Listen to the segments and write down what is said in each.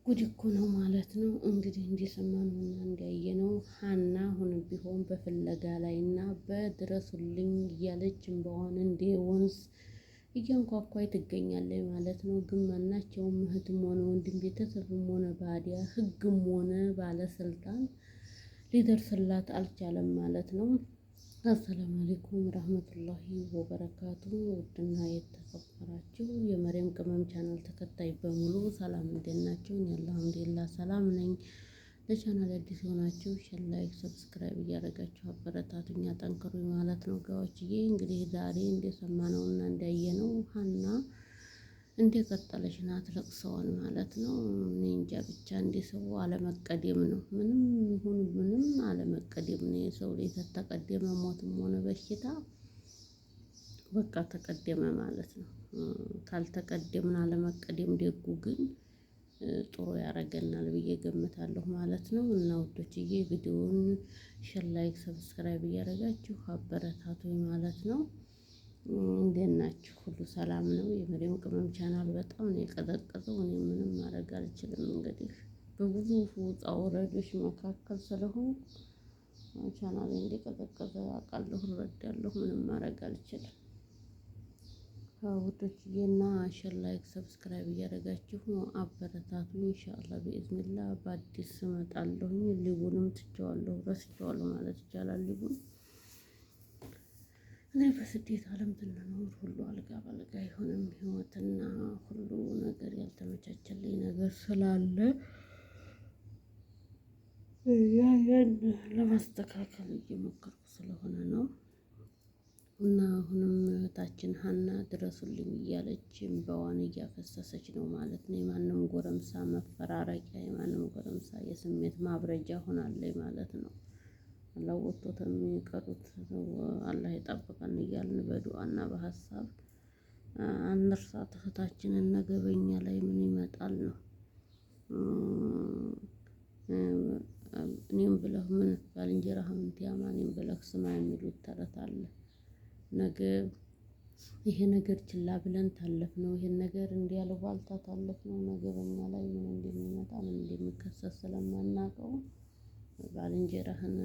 ጉድ እኮ ነው ማለት ነው። እንግዲህ እንደሰማነውና እንዳየነው ሀና አሁንም ቢሆን በፍለጋ ላይና በድረሱልኝ እያለች እንባዋን እንደ ወንዝ እያንኳኳይ ትገኛለች ማለት ነው። ግን ማናቸውም እህትም ሆነ ወንድም ቤተሰብም ሆነ ባዲያ ህግም ሆነ ባለስልጣን ሊደርስላት አልቻለም ማለት ነው። አሰላሙ አለይኩም ረህመቱላሂ ወበረካቱ። ውድና የተከበራችሁ የመሪም ቅመም ቻናል ተከታይ በሙሉ ሰላም እንዴት ናችሁ? እኔ አልሐምዱሊላህ ሰላም ነኝ። ለቻናል አዲስ የሆናችሁ ሼር፣ ላይክ፣ ሰብስክራይብ እያደረጋችሁ አበረታቱኝ አጠንክሩኝ ማለት ነው። ጋዎችዬ እንግዲህ ዛሬ እንደሰማነውና እንዳየነው ሀና እንደቀጠለች ናት ለቅሶዋን ማለት ነው። እኔ እንጃ ብቻ እንደ ሰው አለመቀደም ነው። ምንም ይሁን ምንም አለመቀደም ነው። የሰው ልጅ ተቀደመ ሞትም ሆነ በሽታ በቃ ተቀደመ ማለት ነው። ካልተቀደምን አለመቀደም ደጉ ግን ጥሩ ያደርገናል ብዬ ገምታለሁ ማለት ነው። እና ውዶችዬ ቪዲዮውን ሼር፣ ላይክ፣ ሰብስክራይብ እያደረጋችሁ አበረታቱኝ ማለት ነው። እንዴት ናችሁ? ሁሉ ሰላም ነው? የመሪም ቅመም ቻናል በጣም ነው የቀዘቀዘው። እኔ ምንም ማድረግ አልችልም። እንግዲህ በብዙ ውጣ ውረዶች መካከል ስለሆንኩ ቻናሌ እንደቀዘቀዘ አውቃለሁ፣ እረዳለሁ። ምንም ማድረግ አልችልም። ውዶችዬና ሼር፣ ላይክ፣ ሰብስክራይብ እያደረጋችሁ አበረታቱኝ። ኢንሻአላህ ቢኢዝኒላህ በአዲስ እመጣለሁኝ። ሊቡንም ትቼዋለሁ፣ ረስቼዋለሁ ማለት ይቻላል ሊቡን እኔ በስደት ዓለም ብንኖር ሁሉ አልጋ በአልጋ አይሆንም። ህይወትና ሁሉ ነገር ያልተመቻቸልኝ ነገር ስላለ ያን ለማስተካከል እየሞከርኩ ስለሆነ ነው። እና አሁንም እህታችን ሀና ድረሱልኝ እያለች እንባዋን እያፈሰሰች ነው ማለት ነው። የማንም ጎረምሳ መፈራረቂያ፣ የማንም ጎረምሳ የስሜት ማብረጃ ሆናለች ማለት ነው። አላህ ወጥቶ የሚቀሩት አላህ ይጠብቀን እያልን በዱዓና በሀሳብ አንርሳት እህታችንን። ነገ በኛ ላይ ምን ይመጣል ነው። እኔም ብለህ ምን ባልንጀራህን ትያማ እኔም ብለህ ስማ የሚሉት ተረት አለ። ነገ ይሄ ነገር ችላ ብለን ታለፍነው፣ ይሄን ነገር እንዲያልባልታ ታለፍነው፣ ነገ በኛ ላይ ምን እንደሚመጣ ምን እንደሚከሰት ስለማናውቀው ባልንጀራህን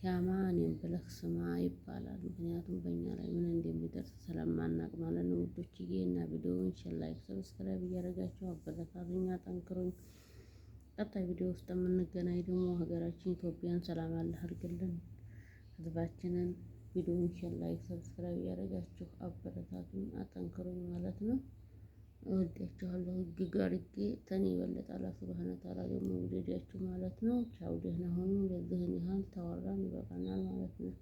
ያማ እኔም ብለህ ስማ ይባላል። ምክንያቱም በእኛ ላይ ምን እንደሚደርስ ስለማናውቅ ማለት ነው። ውዶችዬ እና ቪዲዮውን ሼር፣ ላይክ፣ ሰብስክራይብ እያደረጋችሁ አበረታቱኝ አጠንክሩኝ። ቀጣይ ቪዲዮ ውስጥ የምንገናኝ ደግሞ ሀገራችን ኢትዮጵያን ሰላም አላህ ያድርግልን፣ ህዝባችንን። ቪዲዮውን ሼር፣ ላይክ፣ ሰብስክራይብ እያደረጋችሁ አበረታቱኝ አጠንክሩኝ ማለት ነው። እወዳችኋለሁ እጅግ አድርጌ። ተኔ የበለጠ አላህ ሱብሃነሁ ወተዓላ ደግሞ ይውደዳችሁ ማለት ነው። ቻው፣ ደህና ሁኑ። ለዚህን ያህል ተዋራን ይበቃናል ማለት ነው።